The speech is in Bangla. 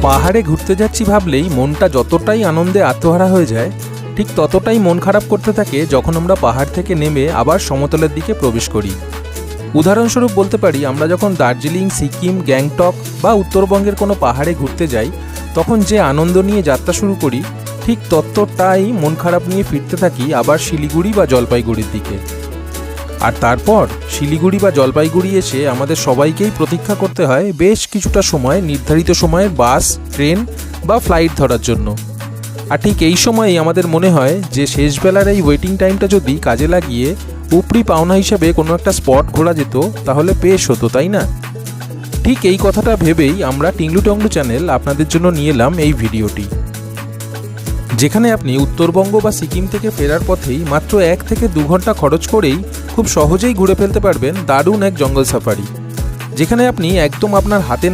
পাহাড়ে ঘুরতে যাচ্ছি ভাবলেই মনটা যতটাই আনন্দে আত্মহারা হয়ে যায়, ঠিক ততটাই মন খারাপ করতে থাকে যখন আমরা পাহাড় থেকে নেমে আবার সমতলের দিকে প্রবেশ করি। উদাহরণস্বরূপ বলতে পারি, আমরা যখন দার্জিলিং, সিকিম, গ্যাংটক বা উত্তরবঙ্গের কোনো পাহাড়ে ঘুরতে যাই, তখন যে আনন্দ নিয়ে যাত্রা শুরু করি, ঠিক ততটাই মন খারাপ নিয়ে ফিরতে থাকি আবার শিলিগুড়ি বা জলপাইগুড়ির দিকে। আর তারপর শিলিগুড়ি বা জলপাইগুড়ি এসে আমাদের সবাইকেই প্রতীক্ষা করতে হয় বেশ কিছুটা সময় নির্ধারিত সময়ের বাস, ট্রেন বা ফ্লাইট ধরার জন্য। আর ঠিক এই সময়ই আমাদের মনে হয় যে শেষবেলার এই ওয়েটিং টাইমটা যদি কাজে লাগিয়ে উপরি পাওনা হিসেবে কোনো একটা স্পট ঘোরা যেত, তাহলে বেশ হতো, তাই না? ঠিক এই কথাটা ভেবেই আমরা টিংলু টংলু চ্যানেল আপনাদের জন্য নিয়ে এলাম এই ভিডিওটি, যেখানে আপনি উত্তরবঙ্গ বা সিকিম থেকে ফেরার পথেই মাত্র 1 থেকে 2 ঘন্টা খরচ করেই খুব সহজেই ঘুরে ফেলতে পারবেন দারুণ এক জঙ্গল সাফারি, যেখানে আপনি একদম আপনার হাতের